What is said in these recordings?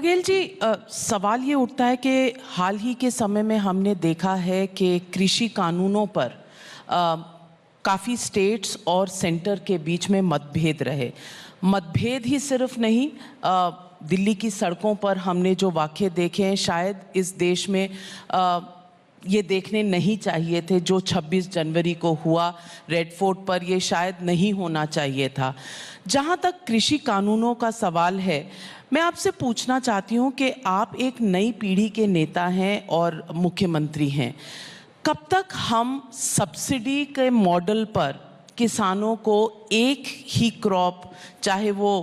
बघेल जी, सवाल ये उठता है कि हाल ही के समय में हमने देखा है कि कृषि कानूनों पर काफ़ी स्टेट्स और सेंटर के बीच में मतभेद रहे। मतभेद ही सिर्फ नहीं, दिल्ली की सड़कों पर हमने जो वाक़ये देखे हैं, शायद इस देश में ये देखने नहीं चाहिए थे। जो 26 जनवरी को हुआ रेड फोर्ट पर, ये शायद नहीं होना चाहिए था। जहाँ तक कृषि कानूनों का सवाल है, मैं आपसे पूछना चाहती हूँ कि आप एक नई पीढ़ी के नेता हैं और मुख्यमंत्री हैं। कब तक हम सब्सिडी के मॉडल पर किसानों को एक ही क्रॉप, चाहे वो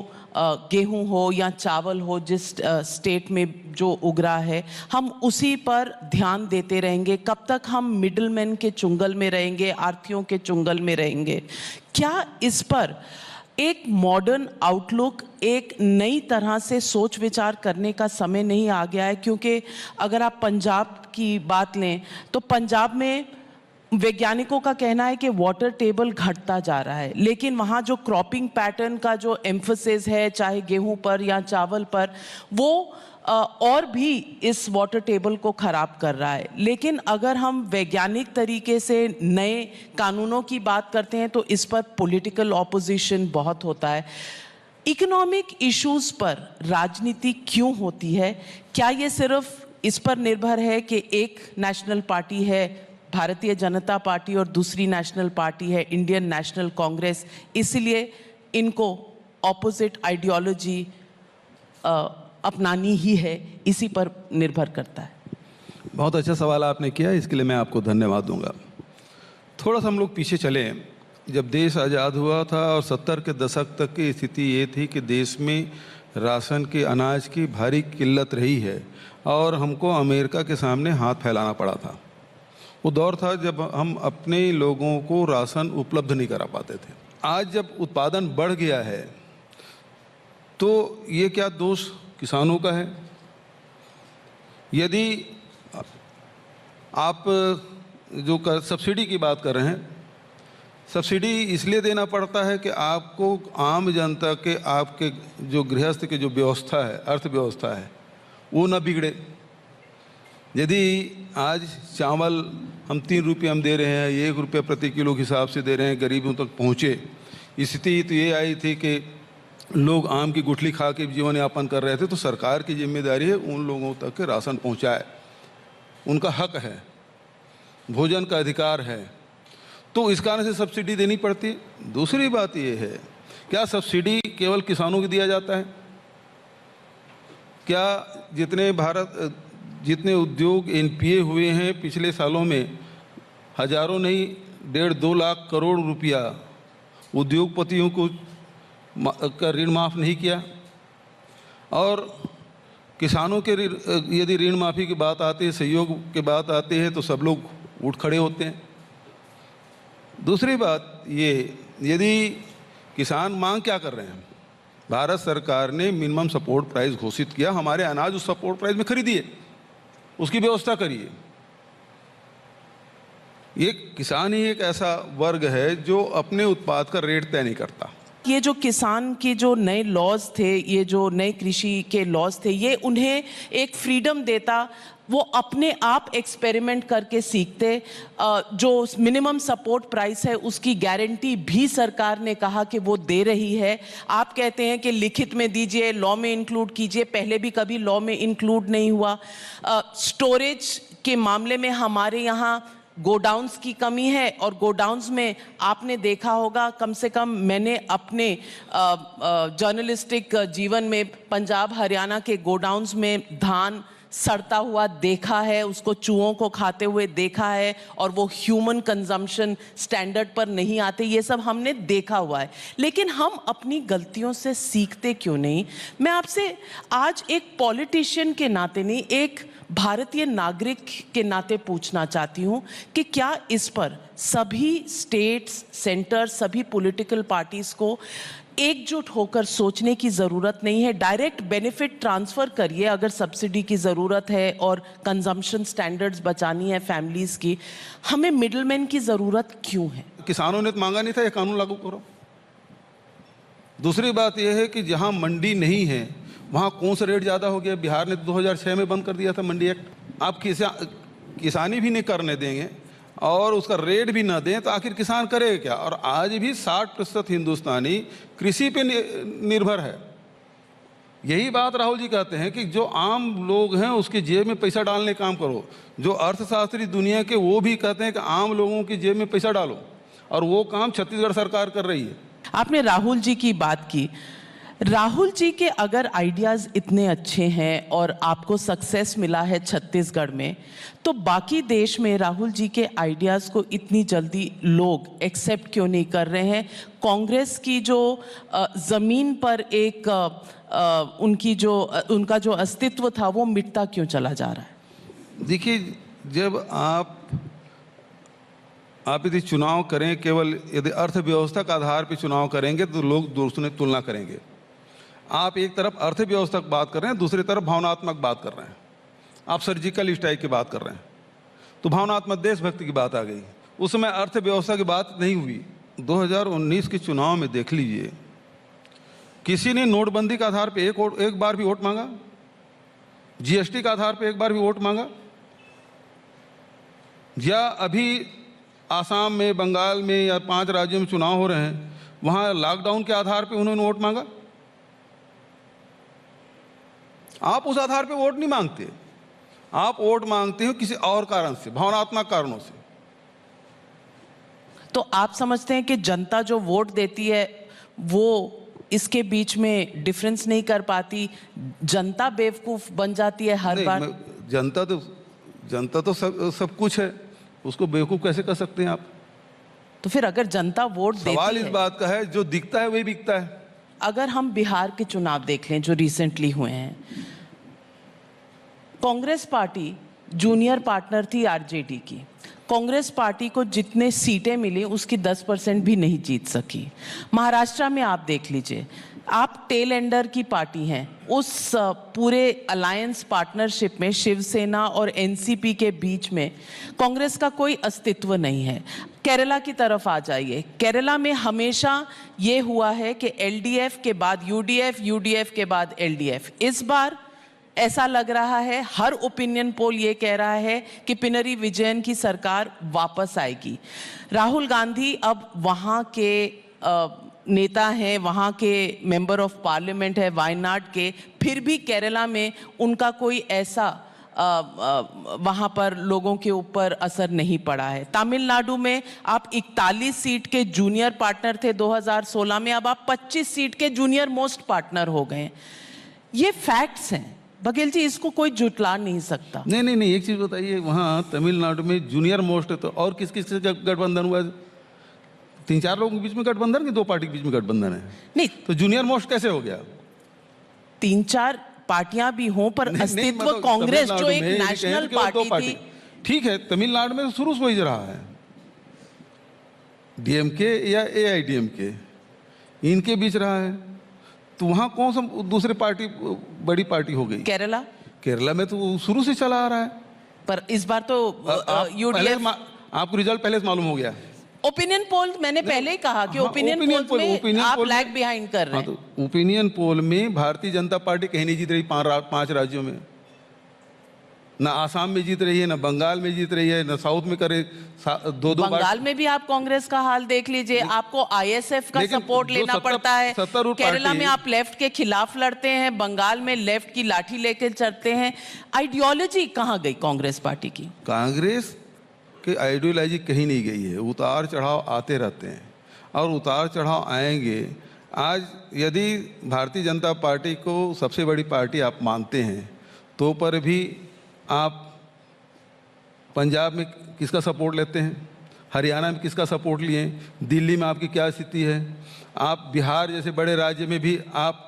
गेहूं हो या चावल हो, जिस स्टेट में जो उग रहा है, हम उसी पर ध्यान देते रहेंगे? कब तक हम मिडलमैन के चुंगल में रहेंगे, आढ़तियों के चुंगल में रहेंगे? क्या इस पर एक मॉडर्न आउटलुक, एक नई तरह से सोच विचार करने का समय नहीं आ गया है? क्योंकि अगर आप पंजाब की बात लें तो पंजाब में वैज्ञानिकों का कहना है कि वाटर टेबल घटता जा रहा है, लेकिन वहाँ जो क्रॉपिंग पैटर्न का जो एम्फोसिस है, चाहे गेहूं पर या चावल पर, वो और भी इस वाटर टेबल को ख़राब कर रहा है। लेकिन अगर हम वैज्ञानिक तरीके से नए कानूनों की बात करते हैं तो इस पर पॉलिटिकल ऑपोजिशन बहुत होता है। इकोनॉमिक इश्यूज़ पर राजनीति क्यों होती है? क्या ये सिर्फ इस पर निर्भर है कि एक नेशनल पार्टी है भारतीय जनता पार्टी और दूसरी नेशनल पार्टी है इंडियन नेशनल कांग्रेस, इसलिए इनको ऑपोजिट आइडियोलॉजी अपनानी ही है, इसी पर निर्भर करता है? बहुत अच्छा सवाल आपने किया, इसके लिए मैं आपको धन्यवाद दूंगा। थोड़ा सा हम लोग पीछे चलें। जब देश आज़ाद हुआ था और 70 के दशक तक की स्थिति ये थी कि देश में राशन के अनाज की भारी किल्लत रही है और हमको अमेरिका के सामने हाथ फैलाना पड़ा था। वो दौर था जब हम अपने लोगों को राशन उपलब्ध नहीं करा पाते थे। आज जब उत्पादन बढ़ गया है तो ये क्या दोष किसानों का है? यदि आप जो सब्सिडी की बात कर रहे हैं, सब्सिडी इसलिए देना पड़ता है कि आपको आम जनता के, आपके जो गृहस्थ की जो व्यवस्था है, अर्थव्यवस्था है, वो ना बिगड़े। यदि आज चावल हम 3 रुपये हम दे रहे हैं, 1 रुपये प्रति किलो के हिसाब से दे रहे हैं, गरीबों तक पहुँचे, स्थिति तो ये आई थी कि लोग आम की गुठली खा के जीवन यापन कर रहे थे। तो सरकार की जिम्मेदारी है उन लोगों तक के राशन पहुँचाए, उनका हक है, भोजन का अधिकार है, तो इस कारण से सब्सिडी देनी पड़ती है। दूसरी बात ये है, क्या सब्सिडी केवल किसानों को दिया जाता है? क्या जितने उद्योग एनपीए हुए हैं पिछले सालों में, हजारों नहीं 1.5-2 लाख करोड़ रुपया उद्योगपतियों को का ऋण माफ़ नहीं किया? और किसानों के यदि ऋण माफ़ी की बात आती है, सहयोग की बात आती है, तो सब लोग उठ खड़े होते हैं। दूसरी बात ये, यदि किसान मांग क्या कर रहे हैं, भारत सरकार ने मिनिमम सपोर्ट प्राइस घोषित किया, हमारे अनाज उस सपोर्ट प्राइस में खरीदिए, उसकी व्यवस्था करिए। ये किसान ही एक ऐसा वर्ग है जो अपने उत्पाद का रेट तय नहीं करता। ये जो किसान के जो नए लॉज थे, ये जो नए कृषि के लॉज थे, ये उन्हें एक फ्रीडम देता, वो अपने आप एक्सपेरिमेंट करके सीखते। जो मिनिमम सपोर्ट प्राइस है उसकी गारंटी भी सरकार ने कहा कि वो दे रही है। आप कहते हैं कि लिखित में दीजिए, लॉ में इंक्लूड कीजिए, पहले भी कभी लॉ में इंक्लूड नहीं हुआ। स्टोरेज के मामले में हमारे यहाँ गोडाउन्स की कमी है, और गोडाउन्स में आपने देखा होगा, कम से कम मैंने अपने जर्नलिस्टिक जीवन में पंजाब हरियाणा के गोडाउन्स में धान सड़ता हुआ देखा है, उसको चूहों को खाते हुए देखा है, और वो ह्यूमन कंजम्पशन स्टैंडर्ड पर नहीं आते। ये सब हमने देखा हुआ है, लेकिन हम अपनी गलतियों से सीखते क्यों नहीं? मैं आपसे आज एक पॉलिटिशियन के नाते नहीं, एक भारतीय नागरिक के नाते पूछना चाहती हूँ कि क्या इस पर सभी स्टेट्स, सेंटर, सभी पॉलिटिकल पार्टीज को एकजुट होकर सोचने की ज़रूरत नहीं है? डायरेक्ट बेनिफिट ट्रांसफ़र करिए अगर सब्सिडी की ज़रूरत है और कंजम्पशन स्टैंडर्ड्स बचानी है फैमिलीज़ की। हमें मिडलमैन की ज़रूरत क्यों है? किसानों ने तो मांगा नहीं था, ये कानून लागू करो। दूसरी बात यह है कि जहाँ मंडी नहीं है वहाँ कौन सा रेट ज़्यादा हो गया? बिहार ने 2006 में बंद कर दिया था मंडी एक्ट। आप किसानी भी नहीं करने देंगे और उसका रेट भी ना दें तो आखिर किसान करेगा क्या? और आज भी 60% हिंदुस्तानी कृषि पे निर्भर है। यही बात राहुल जी कहते हैं कि जो आम लोग हैं उसके जेब में पैसा डालने का काम करो। जो अर्थशास्त्री दुनिया के वो भी कहते हैं कि आम लोगों की जेब में पैसा डालो, और वो काम छत्तीसगढ़ सरकार कर रही है। आपने राहुल जी की बात की। राहुल जी के अगर आइडियाज़ इतने अच्छे हैं और आपको सक्सेस मिला है छत्तीसगढ़ में, तो बाकी देश में राहुल जी के आइडियाज़ को इतनी जल्दी लोग एक्सेप्ट क्यों नहीं कर रहे हैं? कांग्रेस की जो ज़मीन पर एक उनका जो अस्तित्व था वो मिटता क्यों चला जा रहा है? देखिए, जब आप यदि चुनाव करें, केवल यदि अर्थव्यवस्था के आधार पर चुनाव करेंगे तो लोग दूसरे तुलना करेंगे। आप एक तरफ अर्थव्यवस्था की बात कर रहे हैं, दूसरी तरफ भावनात्मक बात कर रहे हैं। आप सर्जिकल स्ट्राइक की बात कर रहे हैं, तो भावनात्मक देशभक्ति की बात आ गई। उस समय अर्थव्यवस्था की बात नहीं हुई। 2019 के चुनाव में देख लीजिए, किसी ने नोटबंदी के आधार पे एक बार भी वोट मांगा? जीएसटी के आधार पे एक बार भी वोट मांगा? या अभी आसाम में, बंगाल में या 5 राज्यों में चुनाव हो रहे हैं, वहाँ लॉकडाउन के आधार पे उन्होंने वोट मांगा? आप उस आधार पे वोट नहीं मांगते। आप वोट मांगते हो किसी और कारण से, भावनात्मक कारणों से। तो आप समझते हैं कि जनता जो वोट देती है वो इसके बीच में डिफरेंस नहीं कर पाती? जनता बेवकूफ बन जाती है हर बार? जनता तो सब कुछ है, उसको बेवकूफ कैसे कर सकते हैं आप? तो फिर अगर जनता वोट देती है, सवाल इस बात का है, जो दिखता है वही बिकता है। अगर हम बिहार के चुनाव देख लें जो रिसेंटली हुए हैं, कांग्रेस पार्टी जूनियर पार्टनर थी आरजेडी की। कांग्रेस पार्टी को जितने सीटें मिली उसकी 10% भी नहीं जीत सकी। महाराष्ट्र में आप देख लीजिए, आप टेल एंडर की पार्टी हैं। उस पूरे अलायंस पार्टनरशिप में शिवसेना और एनसीपी के बीच में कांग्रेस का कोई अस्तित्व नहीं है। केरला की तरफ आ जाइए, केरला में हमेशा ये हुआ है कि एलडीएफ के बाद यूडीएफ, यूडीएफ के बाद एलडीएफ। इस बार ऐसा लग रहा है, हर ओपिनियन पोल ये कह रहा है कि पिनरी विजयन की सरकार वापस आएगी। राहुल गांधी अब वहाँ के नेता हैं, वहाँ के मेंबर ऑफ पार्लियामेंट है वायनाड के, फिर भी केरला में उनका कोई ऐसा वहाँ पर लोगों के ऊपर असर नहीं पड़ा है। तमिलनाडु में आप 41 सीट के जूनियर पार्टनर थे 2016 में, अब आप 25 सीट के जूनियर मोस्ट पार्टनर हो गए। ये फैक्ट्स हैं बघेल जी, इसको कोई जुटला नहीं सकता। नहीं, एक चीज बताइए, वहाँ तमिलनाडु में जूनियर मोस्ट है तो और किस किस से गठबंधन हुआ है? 3-4 लोगों के बीच में गठबंधन कि 2 पार्टी के बीच में गठबंधन है? नहीं, तो जूनियर मोस्ट कैसे हो गया? 3-4 पार्टियां भी हों पर अस्तित्व मतलब कांग्रेस जो एक नेशनल पार्टी थी। ठीक है, तमिलनाडु में तो शुरू से वही रहा है, डीएमके या एआईडीएमके, इनके बीच रहा है। तो वहाँ कौन सा दूसरी पार्टी बड़ी पार्टी हो गई? केरला में तो शुरू से चला आ रहा है। पर इस बार तो यूडीएफ, आपको रिजल्ट पहले से मालूम हो गया। ओपिनियन पोल मैंने पहले ही कहा कि ओपिनियन पोल में आप लैग बिहाइंड कर रहे हैं। तो ओपिनियन पोल में भारतीय जनता पार्टी कहीं नहीं जीत रही 5 राज्यों में। ना आसाम में जीत रही है, ना बंगाल में जीत रही है, ना साउथ में करे 2-2 बार। बंगाल में भी आप कांग्रेस का हाल देख लीजिए, आपको आईएसएफ का सपोर्ट लेना पड़ता है। केरला में आप लेफ्ट के खिलाफ लड़ते हैं, बंगाल में लेफ्ट की लाठी लेकर चलते हैं। आइडियोलॉजी कहाँ गई कांग्रेस पार्टी की? कांग्रेस की आइडियोलॉजी कहीं नहीं गई है। उतार चढ़ाव आते रहते हैं और उतार चढ़ाव आएंगे। आज यदि भारतीय जनता पार्टी को सबसे बड़ी पार्टी आप मानते हैं तो पर भी आप पंजाब में किसका सपोर्ट लेते हैं, हरियाणा में किसका सपोर्ट लिए, दिल्ली में आपकी क्या स्थिति है? आप बिहार जैसे बड़े राज्य में भी आप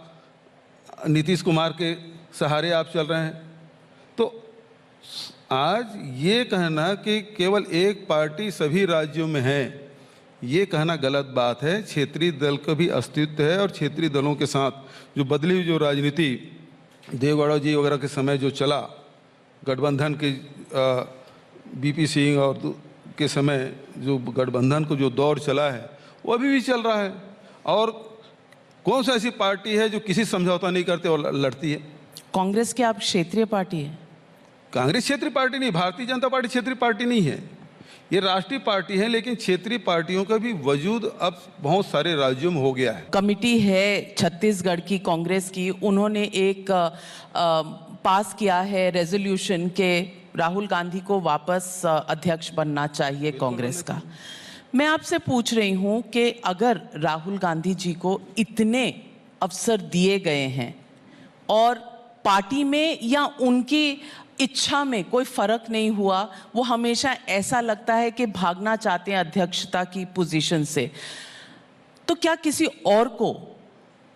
नीतीश कुमार के सहारे आप चल रहे हैं। तो आज ये कहना कि केवल एक पार्टी सभी राज्यों में है, ये कहना गलत बात है। क्षेत्रीय दल का भी अस्तित्व है और क्षेत्रीय दलों के साथ जो बदली हुई जो राजनीति देवेगौड़ा जी वगैरह के समय जो चला, गठबंधन के बीपी सिंह और के समय जो गठबंधन को जो दौर चला है वो अभी भी चल रहा है। और कौन सा ऐसी पार्टी है जो किसी समझौता नहीं करते और लड़ती है? कांग्रेस की आप क्षेत्रीय पार्टी है। कांग्रेस क्षेत्रीय पार्टी नहीं, भारतीय जनता पार्टी क्षेत्रीय पार्टी नहीं है, ये राष्ट्रीय पार्टी है। लेकिन क्षेत्रीय पार्टियों का भी वजूद अब बहुत सारे राज्यों में हो गया है। कमिटी है छत्तीसगढ़ की कांग्रेस की, उन्होंने एक पास किया है रेजोल्यूशन के राहुल गांधी को वापस अध्यक्ष बनना चाहिए कांग्रेस का। मैं आपसे पूछ रही हूं कि अगर राहुल गांधी जी को इतने अवसर दिए गए हैं और पार्टी में या उनकी इच्छा में कोई फर्क नहीं हुआ, वो हमेशा ऐसा लगता है कि भागना चाहते हैं अध्यक्षता की पोजीशन से, तो क्या किसी और को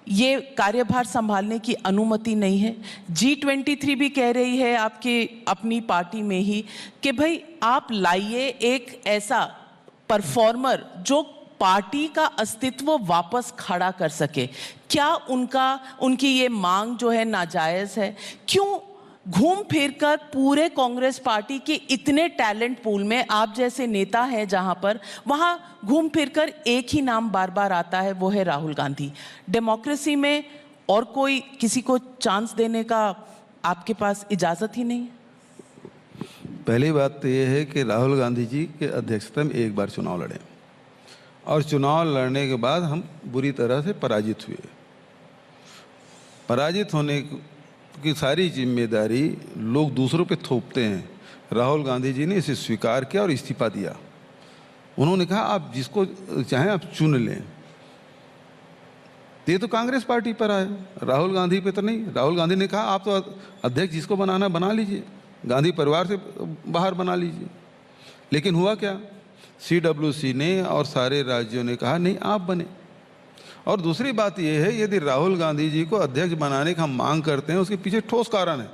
ये कार्यभार संभालने की अनुमति नहीं है? G23 भी कह रही है आपकी अपनी पार्टी में ही कि भाई आप लाइए एक ऐसा परफॉर्मर जो पार्टी का अस्तित्व वापस खड़ा कर सके। क्या उनकी ये मांग जो है नाजायज है? क्यों घूम फिर कर पूरे कांग्रेस पार्टी के इतने टैलेंट पूल में आप जैसे नेता हैं जहां पर, वहां घूम फिर कर एक ही नाम बार बार आता है, वो है राहुल गांधी। डेमोक्रेसी में और कोई किसी को चांस देने का आपके पास इजाजत ही नहीं है? पहली बात तो ये है कि राहुल गांधी जी के अध्यक्षता में एक बार चुनाव लड़े और चुनाव लड़ने के बाद हम बुरी तरह से पराजित हुए। पराजित होने की सारी जिम्मेदारी लोग दूसरों पे थोपते हैं। राहुल गांधी जी ने इसे स्वीकार किया और इस्तीफा दिया। उन्होंने कहा आप जिसको चाहें आप चुन लें। ये तो कांग्रेस पार्टी पर आए, राहुल गांधी पे तो नहीं। राहुल गांधी ने कहा आप तो अध्यक्ष जिसको बनाना बना लीजिए, गांधी परिवार से बाहर बना लीजिए। लेकिन हुआ क्या, CWC ने और सारे राज्यों ने कहा नहीं आप बने। और दूसरी बात यह है, यदि राहुल गांधी जी को अध्यक्ष बनाने का हम मांग करते हैं, उसके पीछे ठोस कारण है।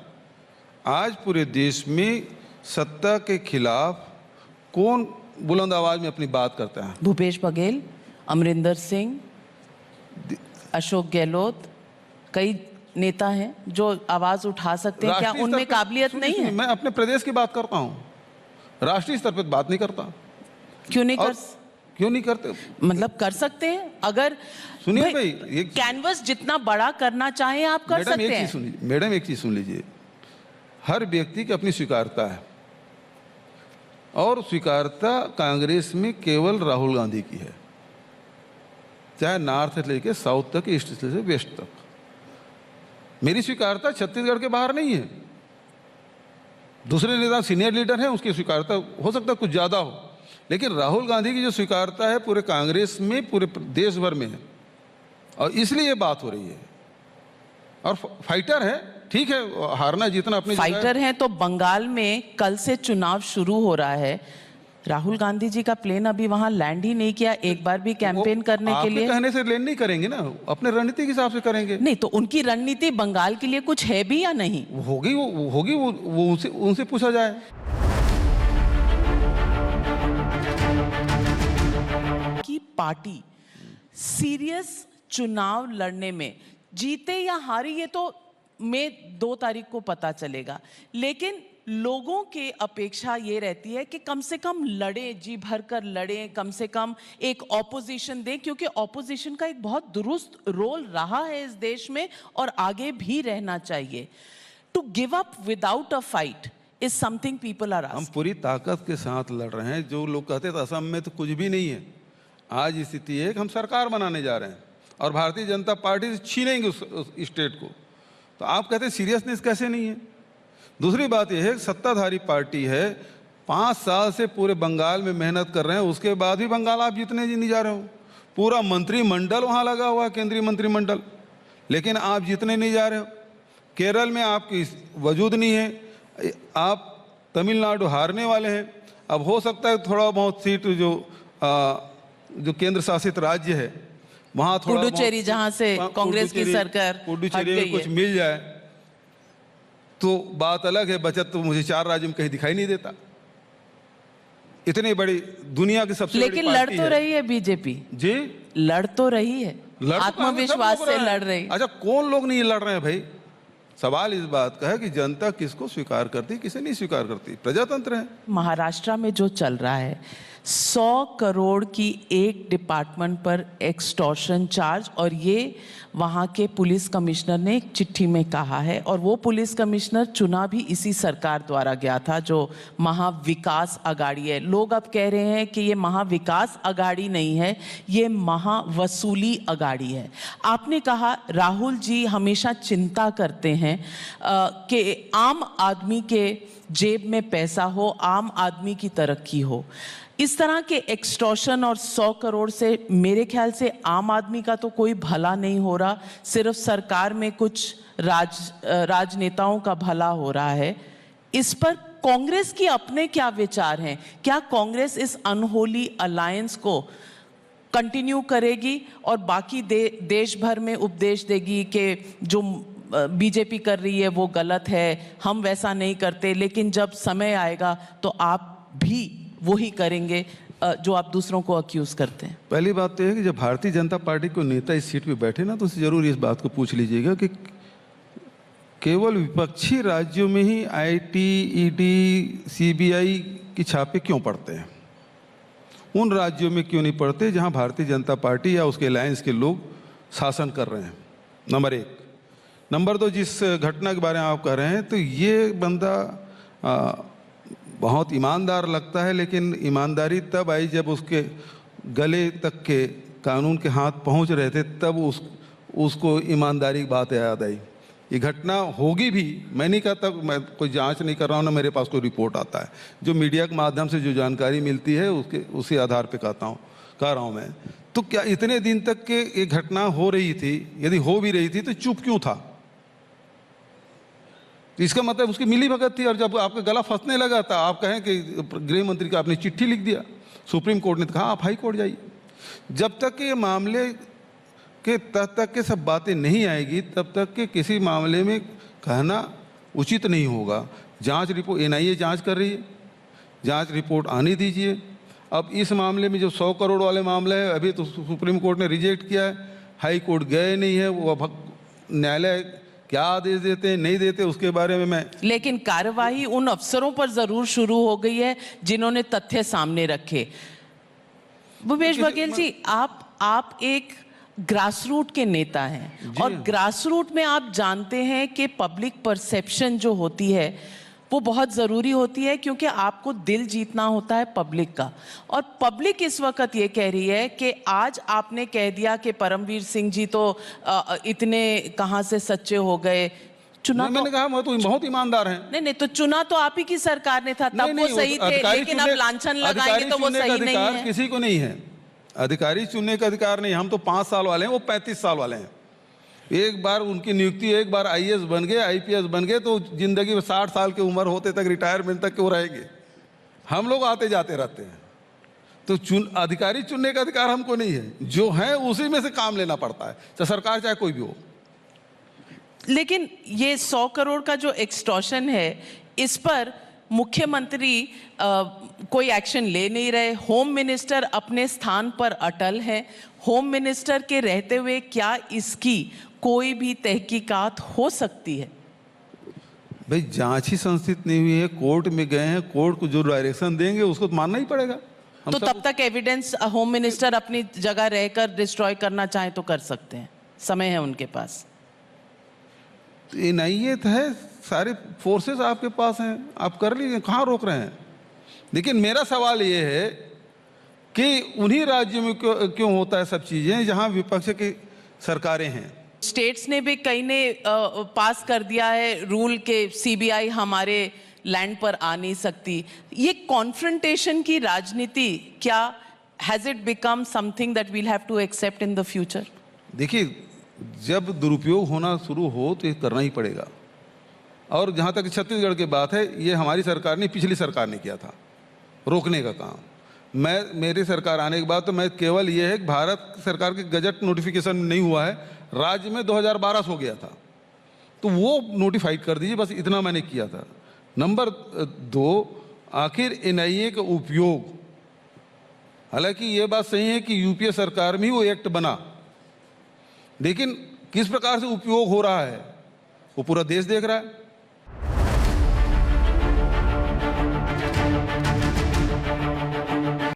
आज पूरे देश में सत्ता के खिलाफ कौन बुलंद आवाज में अपनी बात करता है? भूपेश बघेल, अमरिंदर सिंह, अशोक गहलोत, कई नेता हैं जो आवाज उठा सकते हैं। क्या उनमें काबिलियत नहीं है? मैं अपने प्रदेश की बात करता हूँ, राष्ट्रीय स्तर पर बात नहीं करता। क्यों नहीं करते? मतलब कर सकते हैं। अगर सुनिए भाई, कैनवस जितना बड़ा करना चाहे आप कर सकते हैं। मैडम एक चीज सुन लीजिए, हर व्यक्ति की अपनी स्वीकारता है और स्वीकारता कांग्रेस में केवल राहुल गांधी की है, चाहे नॉर्थ से लेके साउथ तक, ईस्ट से वेस्ट तक। मेरी स्वीकारता छत्तीसगढ़ के बाहर नहीं है। दूसरे नेता सीनियर लीडर हैं, उसकी स्वीकारता हो सकता है कुछ ज्यादा हो, लेकिन राहुल गांधी की जो स्वीकारता है पूरे कांग्रेस में, पूरे देश भर में है। और इसलिए ये बात हो रही है। और फाइटर है, ठीक है, हारना जीतना अपनी फाइटर है। तो बंगाल में कल से चुनाव शुरू हो रहा है, राहुल गांधी जी का प्लेन अभी वहां लैंड ही नहीं किया एक बार भी कैंपेन करने के लिए। कहने से लैंड नहीं करेंगे ना, अपने रणनीति के हिसाब से करेंगे। नहीं तो उनकी रणनीति बंगाल के लिए कुछ है भी या नहीं? होगी वो उनसे पूछा जाए। की पार्टी सीरियस चुनाव लड़ने में, जीते या हारी ये तो मई 2 तारीख को पता चलेगा, लेकिन लोगों के अपेक्षा ये रहती है कि कम से कम लड़े, जी भर कर लड़े, कम से कम एक ऑपोजिशन दें, क्योंकि ऑपोजिशन का एक बहुत दुरुस्त रोल रहा है इस देश में और आगे भी रहना चाहिए। To give up without a fight is something people are asking. हम पूरी ताकत के साथ लड़ रहे हैं। जो लोग कहते थे असम में तो कुछ भी नहीं है, आज स्थिति है कि हम सरकार बनाने जा रहे हैं और भारतीय जनता पार्टी से छीनेंगे उस स्टेट को। तो आप कहते हैं सीरियसनेस कैसे नहीं है? दूसरी बात यह है, सत्ताधारी पार्टी है, 5 साल से पूरे बंगाल में मेहनत कर रहे हैं, उसके बाद भी बंगाल आप जीतने नहीं जा रहे हो। पूरा मंत्रिमंडल वहाँ लगा हुआ है, केंद्रीय मंत्रिमंडल, लेकिन आप जीतने नहीं जा रहे हो। केरल में आपकी वजूद नहीं है, आप तमिलनाडु हारने वाले हैं। अब हो सकता है थोड़ा बहुत सीट जो केंद्र शासित राज्य है वहाँ थोड़ा पुडुचेरी, जहाँ से कांग्रेस की सरकार, पुडुचेरी में कुछ मिल जाए तो बात अलग है। बचत तो मुझे 4 राज्यों में कहीं दिखाई नहीं देता। इतनी बड़ी दुनिया की सबसे लेकिन बड़ी पार्टी लड़ तो रही है बीजेपी जी, लड़ तो रही है, आत्मविश्वास से लड़ रही। अच्छा, कौन लोग नहीं लड़ रहे हैं भाई? सवाल इस बात का है कि जनता किसको स्वीकार करती, किसे नहीं स्वीकार करती। प्रजातंत्र है। महाराष्ट्र में जो चल रहा है, 100 करोड़ की एक डिपार्टमेंट पर एक्सटॉर्शन चार्ज, और ये वहाँ के पुलिस कमिश्नर ने एक चिट्ठी में कहा है। और वो पुलिस कमिश्नर चुना भी इसी सरकार द्वारा गया था जो महाविकास अघाड़ी है। लोग अब कह रहे हैं कि ये महाविकास अघाड़ी नहीं है, ये महावसूली अघाड़ी है। आपने कहा राहुल जी हमेशा चिंता करते हैं कि आम आदमी के जेब में पैसा हो, आम आदमी की तरक्की हो। इस तरह के एक्सटॉर्शन और 100 करोड़ से मेरे ख्याल से आम आदमी का तो कोई भला नहीं हो रहा, सिर्फ सरकार में कुछ राजनेताओं का भला हो रहा है। इस पर कांग्रेस की अपने क्या विचार हैं? क्या कांग्रेस इस अनहोली अलायंस को कंटिन्यू करेगी और बाकी देश भर में उपदेश देगी कि जो बीजेपी कर रही है वो गलत है, हम वैसा नहीं करते, लेकिन जब समय आएगा तो आप भी वही करेंगे जो आप दूसरों को अक्यूज करते हैं? पहली बात तो है कि जब भारतीय जनता पार्टी को नेता इस सीट पे बैठे ना, तो उससे जरूर इस बात को पूछ लीजिएगा कि केवल विपक्षी राज्यों में ही आईटी, ईडी, सीबीआई की छापे क्यों पड़ते हैं? उन राज्यों में क्यों नहीं पड़ते जहां भारतीय जनता पार्टी या उसके अलायंस के लोग शासन कर रहे हैं? नंबर एक। नंबर दो, जिस घटना के बारे में आप कह रहे हैं, तो ये बंदा बहुत ईमानदार लगता है, लेकिन ईमानदारी तब आई जब उसके गले तक के कानून के हाथ पहुंच रहे थे, तब उसको ईमानदारी की बात याद आई। ये घटना होगी भी, मैं नहीं कहता, मैं कोई जांच नहीं कर रहा हूँ ना मेरे पास कोई रिपोर्ट आता है, जो मीडिया के माध्यम से जो जानकारी मिलती है उसी आधार पे कह रहा हूँ मैं। तो क्या इतने दिन तक के ये घटना हो रही थी? यदि हो भी रही थी तो चुप क्यों था? इसका मतलब उसकी मिली भगत थी, और जब आपका गला फंसने लगा था आप कहें कि गृह मंत्री का आपने चिट्ठी लिख दिया, सुप्रीम कोर्ट ने कहा आप हाई कोर्ट जाइए। जब तक ये मामले के तक के सब बातें नहीं आएगी तब तक के किसी मामले में कहना उचित नहीं होगा। जांच रिपोर्ट एनआईए जांच कर रही है, जांच रिपोर्ट आने दीजिए। अब इस मामले में जो 100 करोड़ वाले मामले है, अभी तो सुप्रीम कोर्ट ने रिजेक्ट किया है, हाई कोर्ट गए नहीं है, वो न्यायालय क्या आदेश देते हैं नहीं देते उसके बारे में मैं, लेकिन कार्यवाही उन अफसरों पर जरूर शुरू हो गई है जिन्होंने तथ्य सामने रखे। भूपेश बघेल जी, आप एक ग्रासरूट के नेता हैं, और ग्रासरूट में आप जानते हैं कि पब्लिक परसेप्शन जो होती है वो बहुत ज़रूरी होती है, क्योंकि आपको दिल जीतना होता है पब्लिक का। और पब्लिक इस वक्त ये कह रही है कि आज आपने कह दिया कि परमवीर सिंह जी तो इतने कहाँ से सच्चे हो गए। चुना तो मैंने कहा वो तो बहुत ईमानदार हैं। नहीं, तो चुना तो आप ही की सरकार ने था, तब वो सही थे, लेकिन अब लांछन लगाएंगे तो वो सही नहीं है। किसी को नहीं है अधिकारी चुनने का अधिकार नहीं। हम तो 5 साल वाले हैं, वो 35 साल वाले हैं। एक बार उनकी नियुक्ति, एक बार आईएएस बन गए, आईपीएस बन गए, तो जिंदगी में 60 साल की उम्र होते तक, रिटायरमेंट तक के वो रहेंगे। हम लोग आते जाते रहते हैं, तो अधिकारी चुनने का अधिकार हमको नहीं है। जो है उसी में से काम लेना पड़ता है, चाहे सरकार चाहे कोई भी हो। लेकिन ये 100 करोड़ का जो एक्सटॉर्शन है, इस पर मुख्यमंत्री कोई एक्शन ले नहीं रहे। होम मिनिस्टर अपने स्थान पर अटल है। होम मिनिस्टर के रहते हुए क्या इसकी कोई भी तहकीकात हो सकती है? भाई जांच ही संस्थित नहीं हुई है, कोर्ट में गए हैं, कोर्ट को जो डायरेक्शन देंगे उसको तो मानना ही पड़ेगा। तो तब तक एविडेंस होम मिनिस्टर अपनी जगह रहकर डिस्ट्रॉय करना चाहे तो कर सकते हैं, समय है उनके पास। एनआईए है, सारे फोर्सेस आपके पास हैं, आप कर लीजिए, कहाँ रोक रहे हैं? लेकिन मेरा सवाल ये है कि उन्हीं राज्यों में क्यों होता है सब चीज़ें जहाँ विपक्ष की सरकारें हैं। स्टेट्स ने भी कई ने पास कर दिया है रूल के सीबीआई हमारे लैंड पर आ नहीं सकती। ये कॉन्फ्रंटेशन की राजनीति क्या has it become something that will have to accept in the future? देखिए, जब दुरुपयोग होना शुरू हो तो ये करना ही पड़ेगा। और जहाँ तक छत्तीसगढ़ की बात है, ये हमारी सरकार ने, पिछली सरकार ने किया था रोकने का काम। मेरी सरकार आने के बाद तो मैं केवल ये है कि भारत सरकार के गजट नोटिफिकेशन नहीं हुआ है, राज्य में 2012 हो गया था, तो वो नोटिफाइड कर दीजिए, बस इतना मैंने किया था। नंबर 2, आखिर एनआईए का उपयोग, हालांकि ये बात सही है कि यूपीए सरकार में ही वो एक्ट बना, लेकिन किस प्रकार से उपयोग हो रहा है वो पूरा देश देख रहा है।